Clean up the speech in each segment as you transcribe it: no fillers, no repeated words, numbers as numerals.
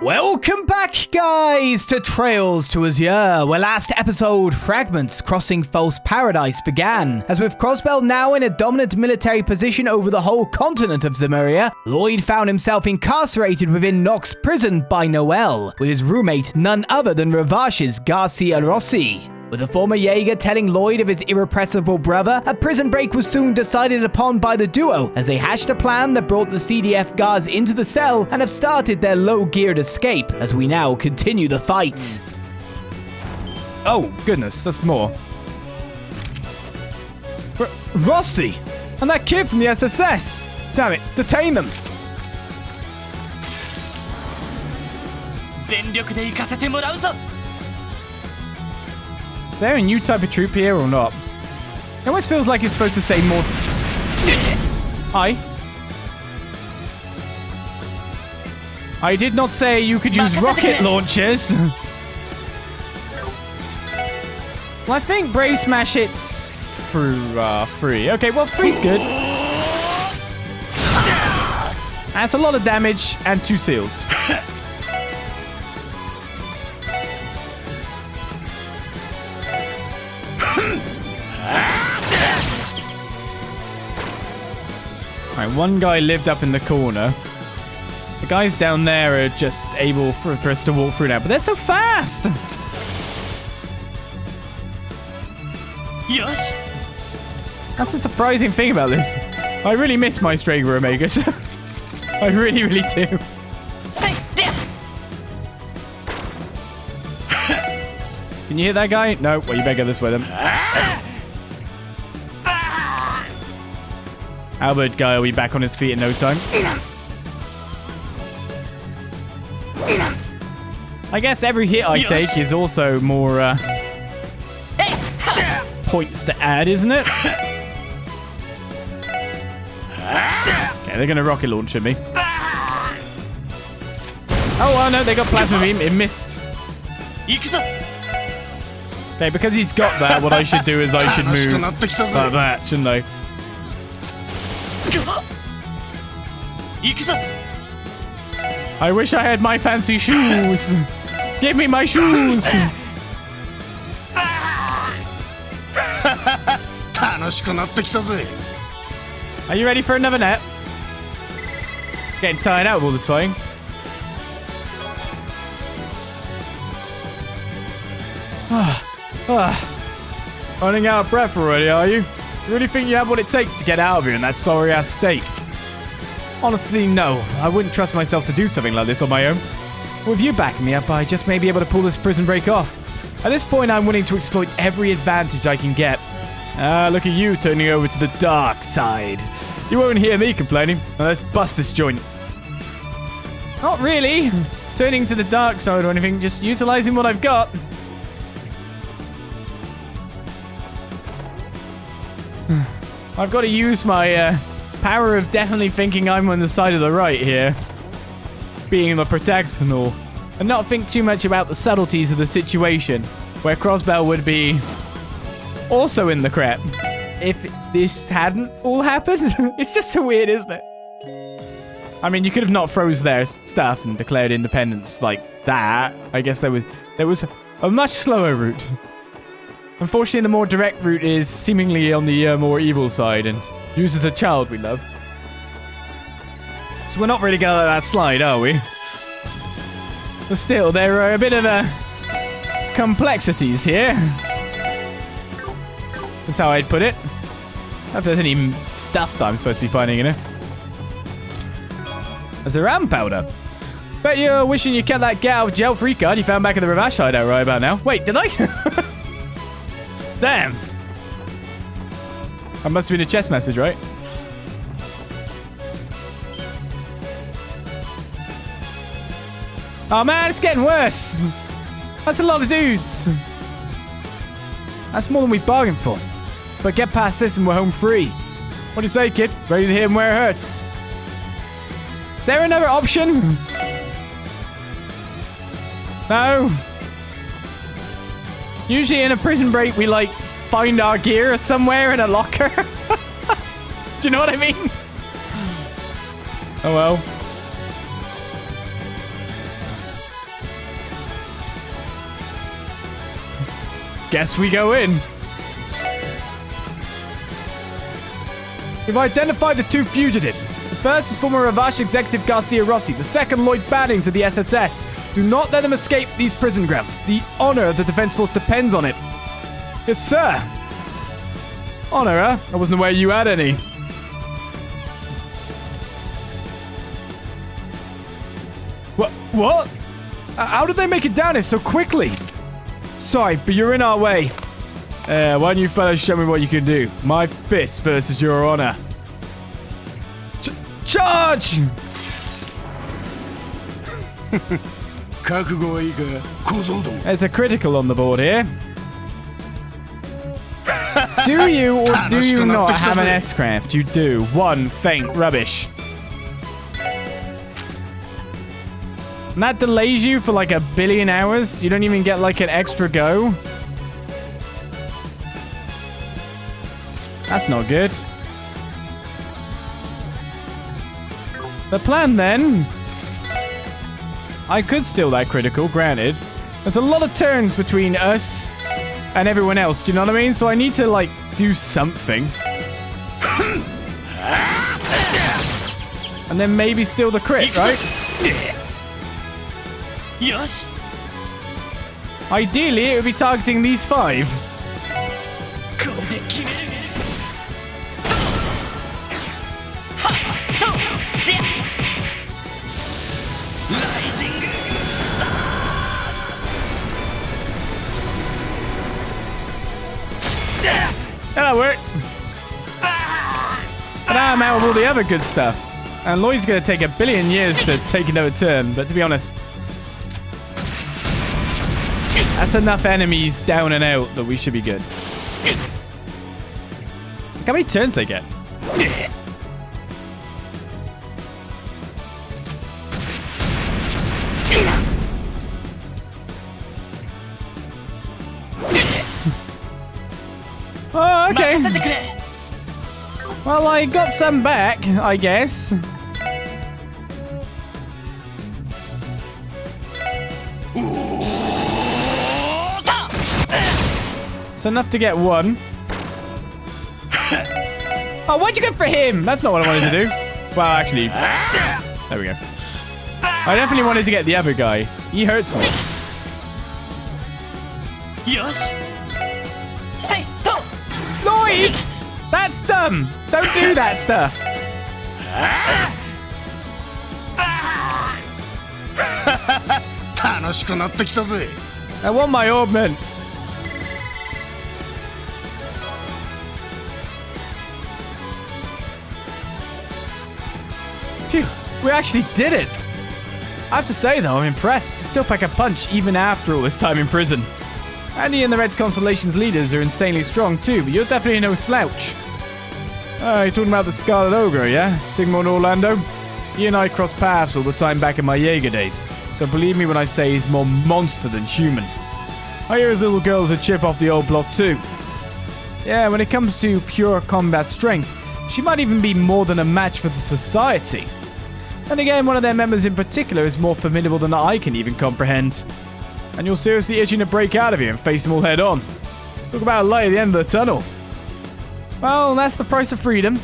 Welcome back, guys, to Trails to Azure, where last episode, fragments crossing false paradise began. As with Crossbell now in a dominant military position over the whole continent of Zemuria, Lloyd found himself incarcerated within Knox Prison by Noel, with his roommate none other than Ravash's Garcia Rossi. With the former Jaeger telling Lloyd of his irrepressible brother, a prison break was soon decided upon by the duo as they hatched a plan that brought the CDF guards into the cell and have started their low-geared escape as we now continue the fight. Oh, goodness, that's more. Rossi! And that kid from the SSS! Damn it, detain them! Is there a new type of troop here or not? It almost feels like it's supposed to say more... Hi. I did not say you could use rocket launchers. Well, I think Brave Smash hits through 3. Okay, well, 3's good. That's a lot of damage and 2 seals. Alright, one guy lived up in the corner. The guys down there are just able for us to walk through now, but they're so fast! Yes. That's the surprising thing about this. I really miss my Strager Omegas. I really, really do. Can you hit that guy? No, well, you better go this way then. Albert guy will be back on his feet in no time. I guess every hit I take is also more points to add, isn't it? Okay, they're going to rocket launch at me. Oh, well, no, they got plasma beam. It missed. Okay, because he's got that, what I should do is I should move like that, shouldn't I? I wish I had my fancy shoes. Give me my shoes. Are you ready for another net? Getting tired out of all this fighting. Running out of breath already, are you? You really think you have what it takes to get out of here in that sorry-ass state? Honestly, no. I wouldn't trust myself to do something like this on my own. With you backing me up, I just may be able to pull this prison break off. At this point, I'm willing to exploit every advantage I can get. Look at you turning over to the dark side. You won't hear me complaining. Now let's bust this joint. Not really. Turning to the dark side or anything, just utilizing what I've got. I've got to use my power of definitely thinking I'm on the side of the right here. Being the protagonist. And not think too much about the subtleties of the situation. Where Crossbell would be also in the crap. If this hadn't all happened. It's just so weird, isn't it? I mean, you could have not froze their stuff and declared independence like that. I guess there was a much slower route. Unfortunately, the more direct route is seemingly on the more evil side and uses a child we love. So we're not really going to let that slide, are we? But still, there are a bit of complexities here. That's how I'd put it. If there's any stuff that I'm supposed to be finding in it. There's a ram powder. Bet you're wishing you kept that get out of jail free card you found back in the Ravash hideout right about now. Wait, did I? Damn. That must have been a chest message, right? Oh man, it's getting worse. That's a lot of dudes. That's more than we bargained for. But get past this and we're home free. What do you say, kid? Ready to hit him where it hurts? Is there another option? No. Usually in a prison break, we like find our gear somewhere in a locker. Do you know what I mean? Oh well. Guess we go in. We've identified the 2 fugitives. The first is former Ravache executive Garcia Rossi. The second, Lloyd Bannings of the SSS. Do not let them escape these prison grounds. The honor of the defense force depends on it. Yes, sir. Honor, huh? I wasn't aware you had any. What? How did they make it down here so quickly? Sorry, but you're in our way. Why don't you fellas show me what you can do? My fist versus your honor. Charge! There's a critical on the board here. Do you or do you not have an S-craft? You do. 1 faint rubbish. And that delays you for like 1 billion hours. You don't even get like an extra go. That's not good. The plan then... I could steal that critical, granted. There's a lot of turns between us and everyone else, do you know what I mean? So I need to, like, do something. And then maybe steal the crit, right? Yes. Ideally, it would be targeting these 5. That'll work. But now I'm out of all the other good stuff. And Lloyd's going to take 1 billion years to take another turn. But to be honest, that's enough enemies down and out that we should be good. Look how many turns they get. Oh, okay. Well, I got some back, I guess. It's enough to get 1. Oh, why'd you go for him? That's not what I wanted to do. Well, actually, there we go. I definitely wanted to get the other guy. He hurts me. Yes. Lloyd! That's dumb! Don't do that stuff! I want my augment. Phew, we actually did it! I have to say though, I'm impressed. You still pack a punch even after all this time in prison. Andy and the Red Constellation's leaders are insanely strong too, but you're definitely no slouch. You're talking about the Scarlet Ogre, yeah? Sigmund Orlando? He and I cross paths all the time back in my Jaeger days, so believe me when I say he's more monster than human. I hear his little girl's a chip off the old block too. Yeah, when it comes to pure combat strength, she might even be more than a match for the Society. And again, one of their members in particular is more formidable than I can even comprehend. And you're seriously itching to break out of here and face them all head on. Talk about a light at the end of the tunnel. Well, that's the price of freedom.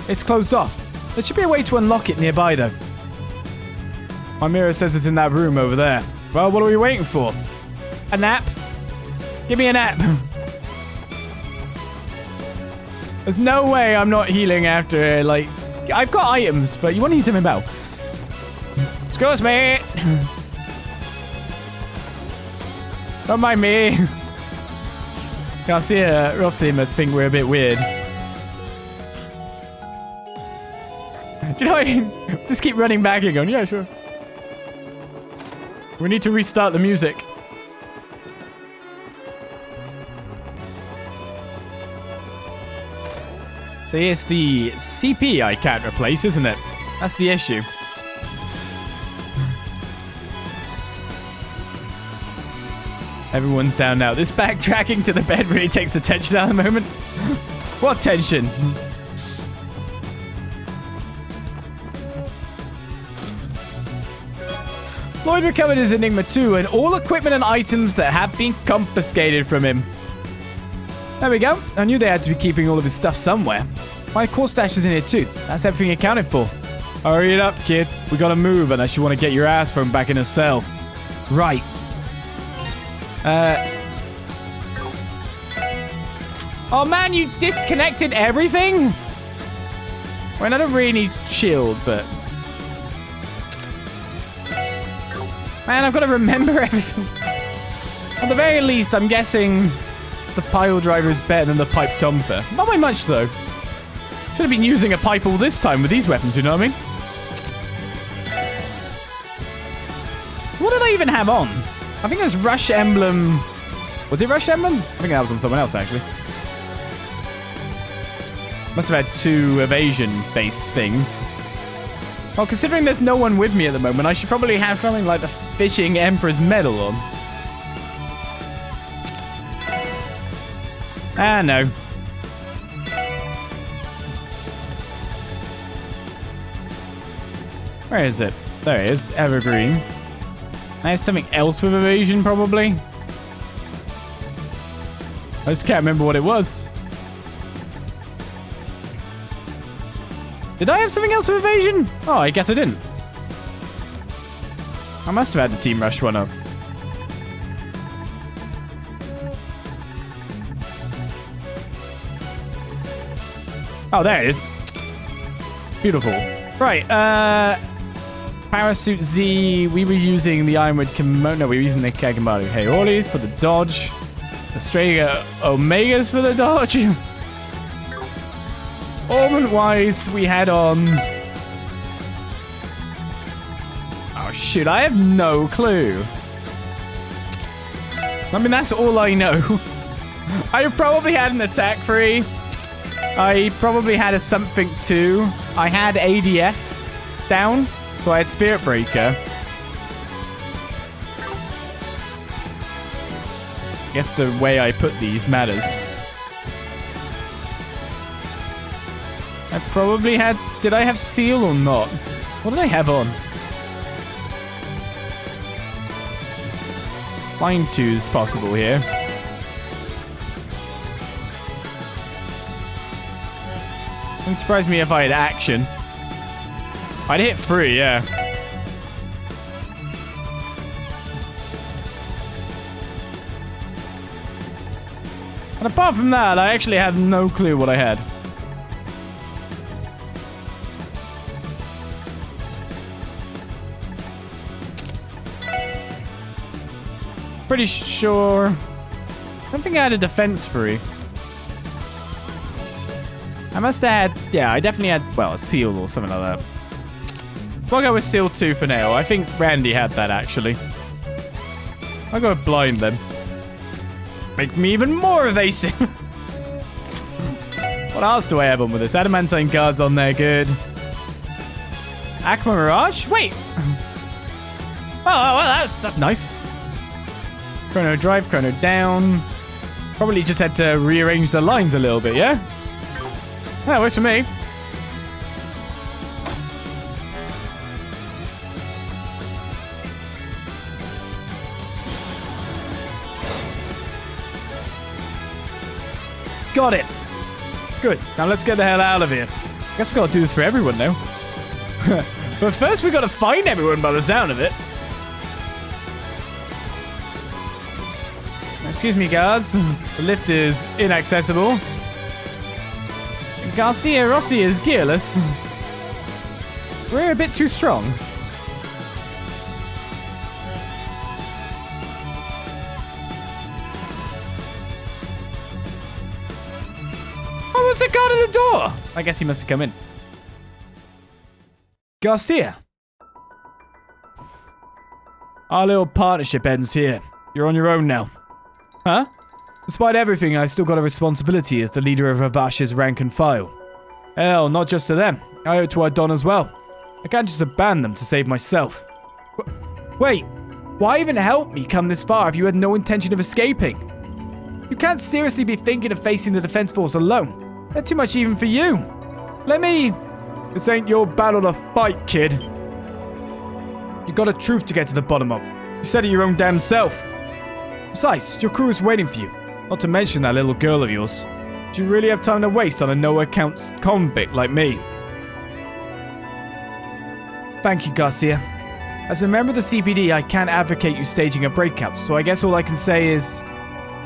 It's closed off. There should be a way to unlock it nearby, though. My mirror says it's in that room over there. Well, what are we waiting for? A nap? Give me a nap. There's no way I'm not healing after, like... I've got items, but you want to use them in battle. Excuse me. Don't mind me. Garcia Rossi must think we're a bit weird. Do you know what I mean? Just keep running back and going, yeah, sure. We need to restart the music. So here's the CP I can't replace, isn't it? That's the issue. Everyone's down now. This backtracking to the bed really takes the tension out of the moment. What tension? Lloyd recovered his Enigma 2 and all equipment and items that have been confiscated from him. There we go. I knew they had to be keeping all of his stuff somewhere. My core stash is in here too. That's everything accounted for. Hurry it up, kid. We gotta move unless you want to get your ass thrown back in a cell. Right. Oh man, you disconnected everything? Well, I don't really need shield, but... Man, I've got to remember everything. At the very least, I'm guessing the pile driver is better than the pipe dumper. Not by much, though. Should have been using a pipe all this time with these weapons, you know what I mean? What did I even have on? I think it was Rush Emblem. Was it Rush Emblem? I think that was on someone else, actually. Must have had 2 evasion-based things. Well, considering there's no one with me at the moment, I should probably have something like the Fishing Emperor's Medal on. Ah, no. Where is it? There it is. Evergreen. I have something else with evasion, probably. I just can't remember what it was. Did I have something else with evasion? Oh, I guess I didn't. I must have had the Team Rush one up. Oh, there it is. Beautiful. Right, Parachute Z, we were using the Ironwood Kimono. No, we were using the Kagamaru Heolis for the dodge. Australia Omegas for the dodge. Ornament-wise, we had on... Oh, shoot, I have no clue. I mean, that's all I know. I probably had an attack 3. I probably had a something 2. I had ADF down, so I had Spirit Breaker. Guess the way I put these matters. I probably had... Did I have Seal or not? What did I have on? Line 2's possible here. Wouldn't surprise me if I had action. I'd hit 3, yeah. And apart from that, I actually have no clue what I had. Pretty sure... I don't think I had a defense 3. I must have had... Yeah, I definitely had, well, a seal or something like that. We'll go with seal 2 for now. I think Randy had that, actually. I'll go with blind, then. Make me even more evasive. What else do I have on with this? Adamantine guards on there, good. Aqua Mirage? Wait. Oh, well, that's nice. Chrono drive, chrono down. Probably just had to rearrange the lines a little bit, yeah? That works for me. Got it. Good. Now let's get the hell out of here. Guess I gotta do this for everyone now. But first we gotta find everyone by the sound of it. Excuse me, guards. The lift is inaccessible. Garcia Rossi is gearless. We're a bit too strong. Oh, what's the guard at the door? I guess he must have come in. Garcia. Our little partnership ends here. You're on your own now. Huh? Despite everything, I still got a responsibility as the leader of Abash's rank and file. Hell, not just to them. I owe it to our Don as well. I can't just abandon them to save myself. Wait, why even help me come this far if you had no intention of escaping? You can't seriously be thinking of facing the defense force alone. They're too much even for you. Let me... This ain't your battle to fight, kid. You got a truth to get to the bottom of. You said it your own damn self. Besides, your crew is waiting for you. Not to mention that little girl of yours. Do you really have time to waste on a no-accounts convict like me? Thank you, Garcia. As a member of the CPD, I can't advocate you staging a breakout, so I guess all I can say is...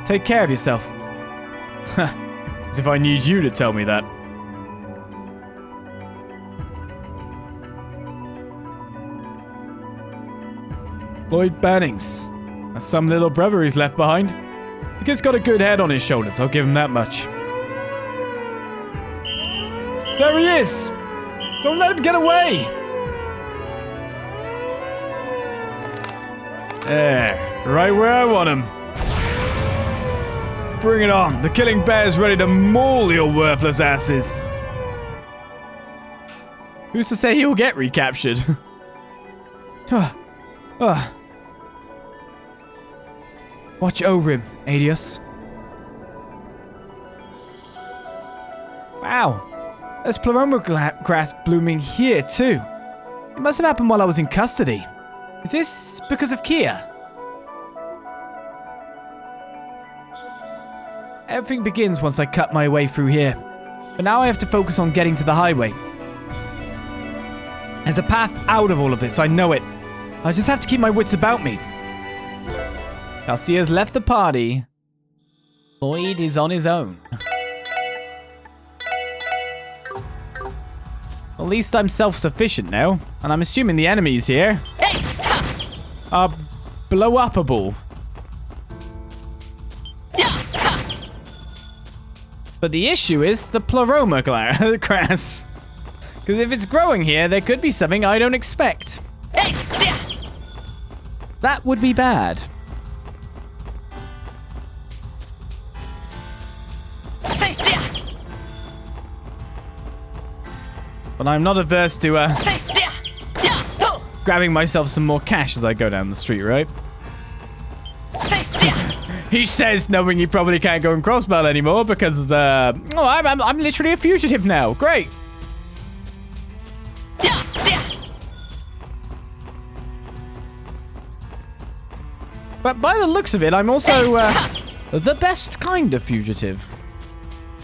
take care of yourself. As if I need you to tell me that. Lloyd Bannings. That's some little brother he's left behind. The kid's got a good head on his shoulders, I'll give him that much. There he is! Don't let him get away! There, right where I want him. Bring it on, the killing bear's ready to maul your worthless asses. Who's to say he'll get recaptured? Watch over him, Adios. Wow, there's pleroma grass blooming here too. It must have happened while I was in custody. Is this because of Kia? Everything begins once I cut my way through here. But now I have to focus on getting to the highway. There's a path out of all of this, I know it. I just have to keep my wits about me. Garcia's left the party. Lloyd is on his own. At least I'm self-sufficient now. And I'm assuming the enemies here are blow-upable. But the issue is the pleroma grass. Because if it's growing here, there could be something I don't expect. That would be bad. But I'm not averse to grabbing myself some more cash as I go down the street, right? He says, knowing he probably can't go in Crossbell anymore because, I'm literally a fugitive now. Great. But by the looks of it, I'm also the best kind of fugitive.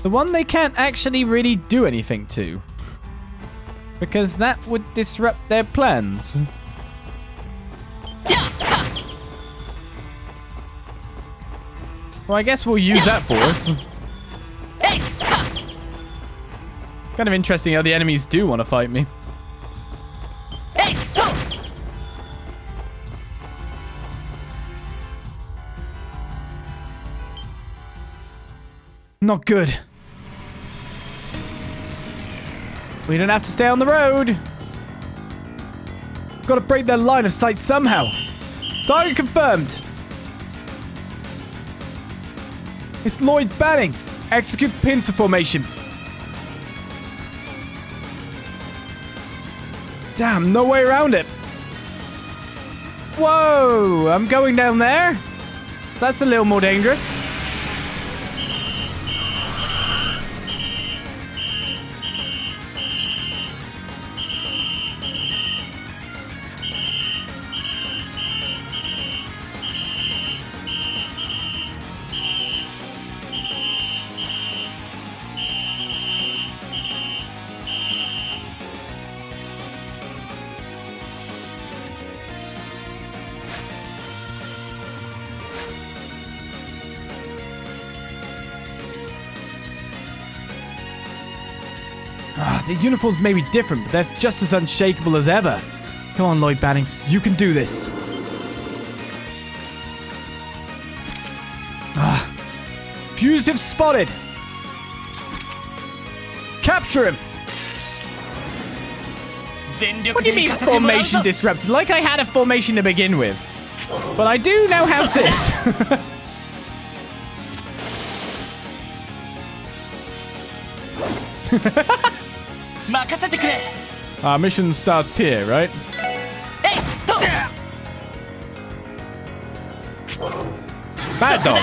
The one they can't actually really do anything to. Because that would disrupt their plans. Well, I guess we'll use that for us. Kind of interesting how the enemies do want to fight me. Not good. We don't have to stay on the road. Gotta break their line of sight somehow. Target confirmed. It's Lloyd Bannings. Execute pincer formation. Damn, no way around it. Whoa, I'm going down there. So that's a little more dangerous. The uniforms may be different, but they're just as unshakable as ever. Come on, Lloyd Bannings. You can do this. Fugitive spotted. Capture him. What do you mean formation disrupted? Like I had a formation to begin with. But I do now have this. Our mission starts here, right? Bad dog.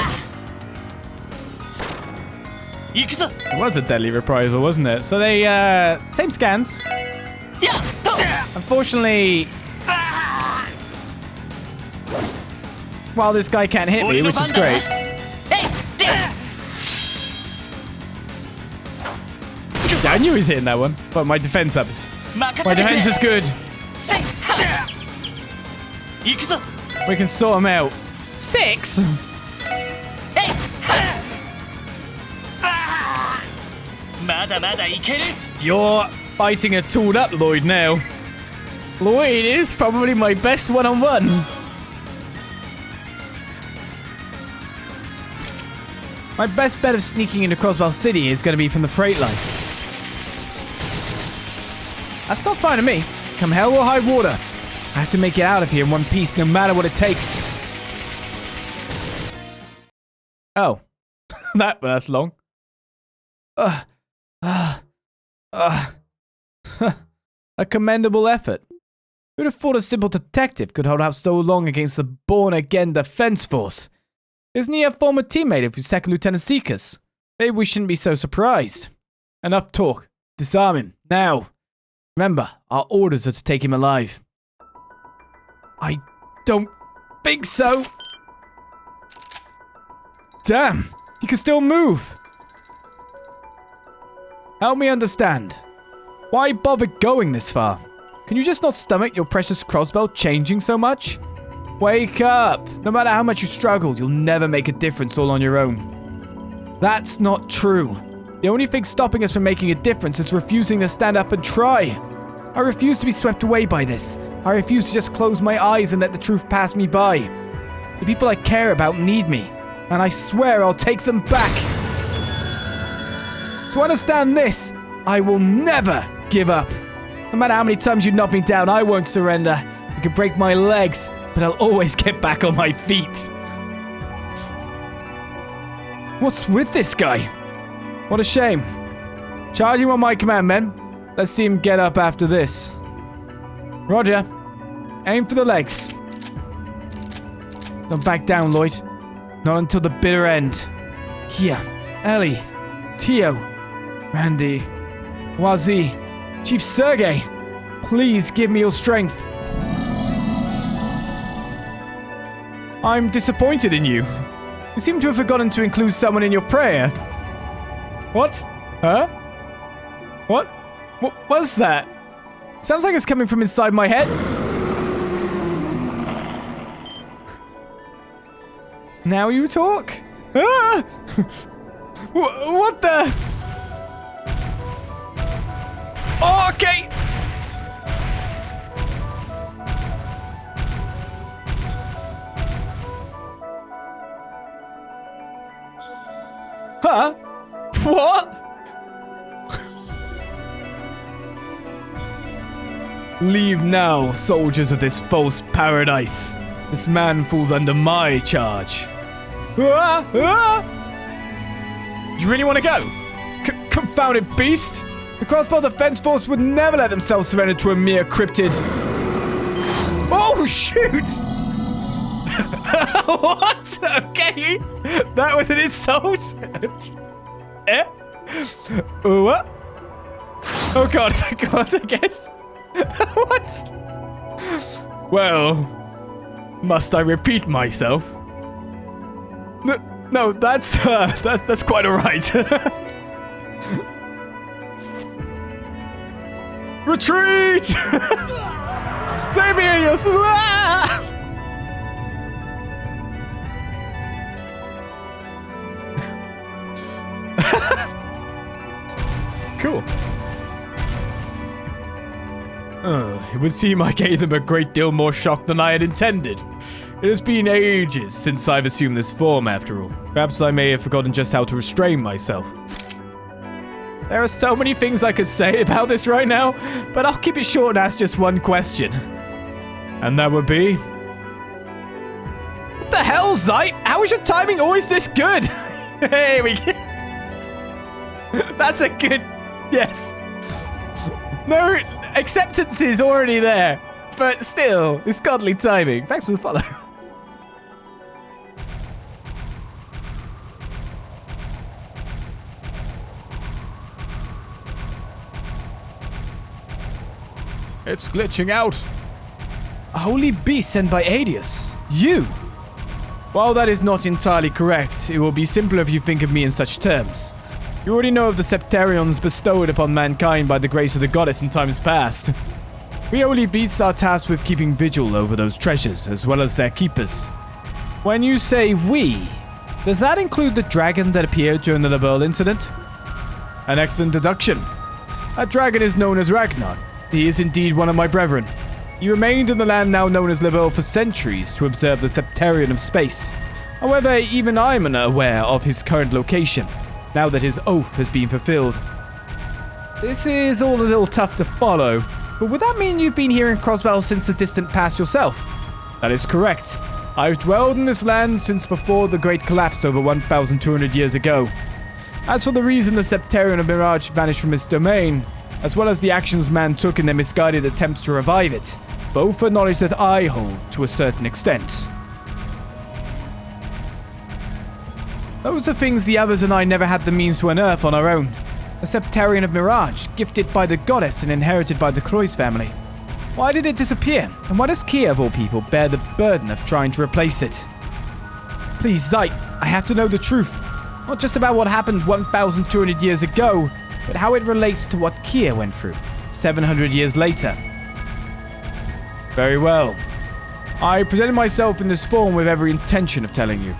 It was a deadly reprisal, wasn't it? So they, same scans. Unfortunately, while this guy can't hit me, which is great. Yeah, I knew he was hitting that one, but my defense ups. My defense is good. We can sort him out. 6? You're fighting a tooled up Lloyd now. Lloyd is probably my best one-on-one. My best bet of sneaking into Crossbell City is going to be from the freight line. That's not fine to me. Come hell or high water. I have to make it out of here in one piece, no matter what it takes. Oh. That's long. A commendable effort. Who'd have thought a simple detective could hold out so long against the born-again defense force? Isn't he a former teammate of your second Lieutenant Seekers? Maybe we shouldn't be so surprised. Enough talk. Disarm him. Now. Remember, our orders are to take him alive. I don't think so. Damn, he can still move. Help me understand. Why bother going this far? Can you just not stomach your precious Crossbell changing so much? Wake up. No matter how much you struggle, you'll never make a difference all on your own. That's not true. The only thing stopping us from making a difference is refusing to stand up and try. I refuse to be swept away by this. I refuse to just close my eyes and let the truth pass me by. The people I care about need me, and I swear I'll take them back. So understand this, I will never give up. No matter how many times you knock me down, I won't surrender. You can break my legs, but I'll always get back on my feet. What's with this guy? What a shame. Charge him on my command, men. Let's see him get up after this. Roger. Aim for the legs. Don't back down, Lloyd. Not until the bitter end. Here, Ellie, Tio, Randy, Wazi, Chief Sergey, please give me your strength. I'm disappointed in you. You seem to have forgotten to include someone in your prayer. What? Huh? What? What was that? Sounds like it's coming from inside my head. Now you talk? Ah! What the? Oh, okay. Huh? What? Leave now, soldiers of this false paradise. This man falls under my charge. Ah! Ah! You really want to go? Confounded beast! The Crossbell Defense Force would never let themselves surrender to a mere cryptid. Oh, shoot! What? Okay. That was an insult. Eh? What? Oh, God. Thank God, I guess. What? Well, must I repeat myself? No, that's quite alright. Retreat! Sabinius! Cool. It would seem I gave them a great deal more shock than I had intended. It has been ages since I've assumed this form, after all. Perhaps I may have forgotten just how to restrain myself. There are so many things I could say about this right now, but I'll keep it short and ask just one question. And that would be... What the hell, Zeit? How is your timing always this good? Hey, we get... That's a good... Yes. No, acceptance is already there. But still, it's godly timing. Thanks for the follow. It's glitching out. A holy beast sent by Adius. You. While that is not entirely correct, it will be simpler if you think of me in such terms. You already know of the Sept-Terrions bestowed upon mankind by the grace of the goddess in times past. We holy beasts are tasked with keeping vigil over those treasures, as well as their keepers. When you say we, does that include the dragon that appeared during the Lebel incident? An excellent deduction. That dragon is known as Ragnar. He is indeed one of my brethren. He remained in the land now known as Lebel for centuries to observe the Sept-Terrion of space. However, even I'm unaware of his current location, now that his oath has been fulfilled. This is all a little tough to follow, but would that mean you've been here in Crossbell since the distant past yourself? That is correct. I've dwelled in this land since before the Great Collapse over 1,200 years ago. As for the reason the Sept-Terrion of Mirage vanished from its domain, as well as the actions man took in their misguided attempts to revive it, both are knowledge that I hold to a certain extent. Those are things the others and I never had the means to unearth on our own. The Sept-Terrion of Mirage, gifted by the goddess and inherited by the Croix family. Why did it disappear? And why does Kia, of all people, bear the burden of trying to replace it? Please, Zeit, I have to know the truth. Not just about what happened 1,200 years ago, but how it relates to what Kia went through 700 years later. Very well. I presented myself in this form with every intention of telling you.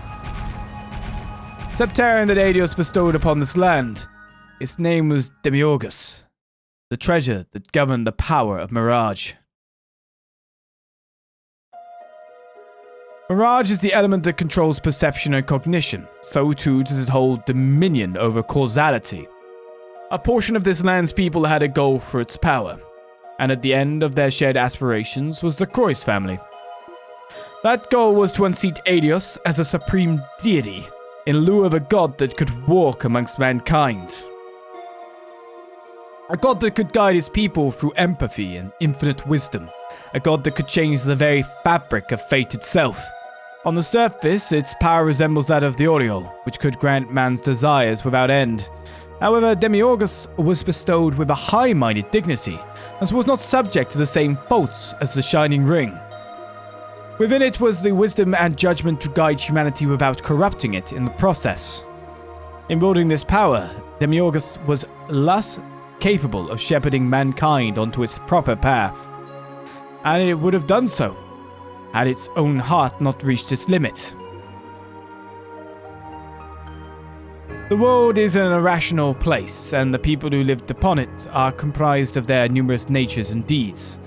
Sept-Terrion that Adios bestowed upon this land. Its name was Demiurgus, the treasure that governed the power of Mirage. Mirage is the element that controls perception and cognition, so too does it hold dominion over causality. A portion of this land's people had a goal for its power, and at the end of their shared aspirations was the Croix family. That goal was to unseat Adios as a supreme deity, in lieu of a god that could walk amongst mankind. A god that could guide his people through empathy and infinite wisdom. A god that could change the very fabric of fate itself. On the surface, its power resembles that of the Oriole, which could grant man's desires without end. However, Demiurgus was bestowed with a high-minded dignity, and was not subject to the same faults as the Shining Ring. Within it was the wisdom and judgment to guide humanity without corrupting it in the process. In wielding this power, Demiurgus was thus capable of shepherding mankind onto its proper path. And it would have done so, had its own heart not reached its limit. The world is an irrational place, and the people who lived upon it are comprised of their numerous natures and deeds.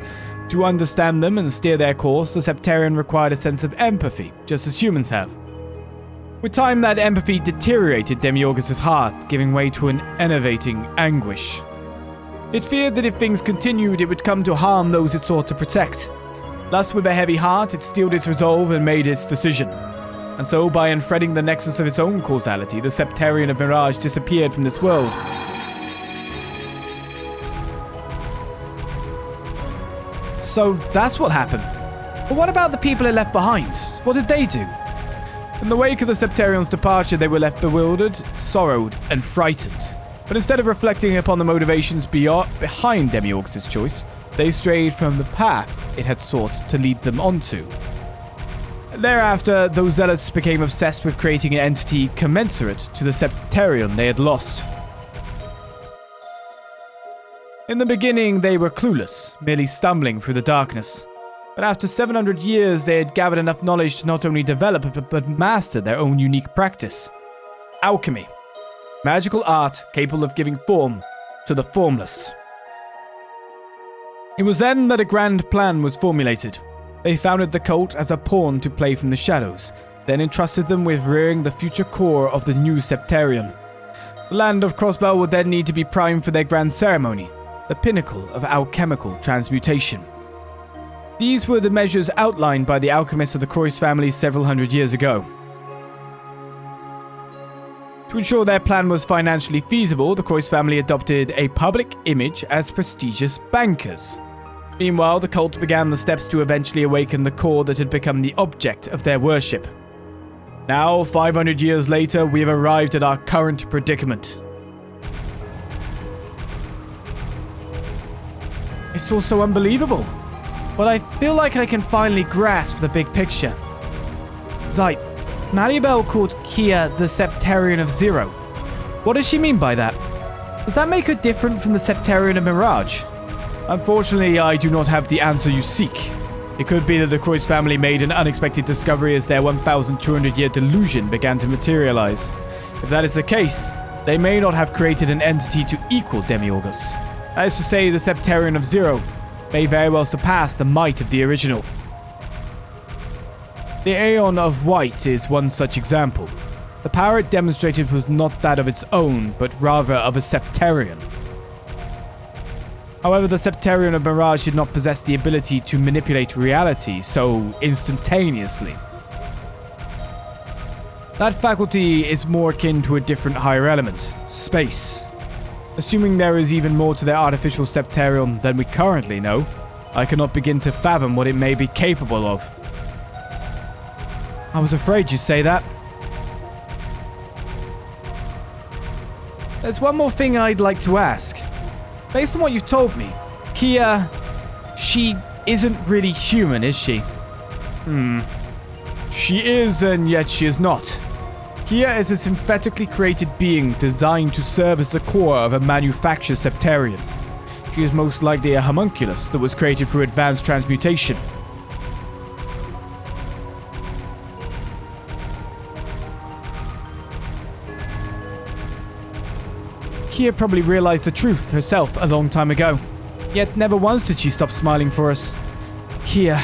To understand them and steer their course, the Sept-Terrion required a sense of empathy, just as humans have. With time, that empathy deteriorated Demiurgus' heart, giving way to an enervating anguish. It feared that if things continued, it would come to harm those it sought to protect. Thus, with a heavy heart, it steeled its resolve and made its decision. And so, by unthreading the nexus of its own causality, the Sept-Terrion of Mirage disappeared from this world. So, that's what happened. But what about the people it left behind? What did they do? In the wake of the Sept-Terrion's departure, they were left bewildered, sorrowed, and frightened. But instead of reflecting upon the motivations behind Demiurgus' choice, they strayed from the path it had sought to lead them onto. Thereafter, those zealots became obsessed with creating an entity commensurate to the Sept-Terrion they had lost. In the beginning, they were clueless, merely stumbling through the darkness. But after 700 years, they had gathered enough knowledge to not only develop but master their own unique practice. Alchemy. Magical art capable of giving form to the formless. It was then that a grand plan was formulated. They founded the cult as a pawn to play from the shadows, then entrusted them with rearing the future core of the new Sept-Terrion. The land of Crossbell would then need to be primed for their grand ceremony, the pinnacle of alchemical transmutation. These were the measures outlined by the alchemists of the Croix family several hundred years ago. To ensure their plan was financially feasible, the Croix family adopted a public image as prestigious bankers. Meanwhile, the cult began the steps to eventually awaken the core that had become the object of their worship. Now, 500 years later, we have arrived at our current predicament. It's all so unbelievable, but I feel like I can finally grasp the big picture. Zeit, Maribel called Kia the Sept-Terrion of Zero. What does she mean by that? Does that make her different from the Sept-Terrion of Mirage? Unfortunately, I do not have the answer you seek. It could be that the Croix family made an unexpected discovery as their 1,200-year delusion began to materialize. If that is the case, they may not have created an entity to equal Demiurgus. That is to say, the Sept-Terrion of Zero may very well surpass the might of the original. The Aeon of White is one such example. The power it demonstrated was not that of its own, but rather of a Sept-Terrion. However, the Sept-Terrion of Mirage did not possess the ability to manipulate reality so instantaneously. That faculty is more akin to a different higher element, space. Assuming there is even more to their artificial Sept-Terrion than we currently know, I cannot begin to fathom what it may be capable of. I was afraid you'd say that. There's one more thing I'd like to ask. Based on what you've told me, Kia, she isn't really human, is she? She is, and yet she is not. Kia is a synthetically created being designed to serve as the core of a manufactured Sept-Terrion. She is most likely a homunculus that was created through advanced transmutation. Kia probably realized the truth herself a long time ago. Yet never once did she stop smiling for us. Kia,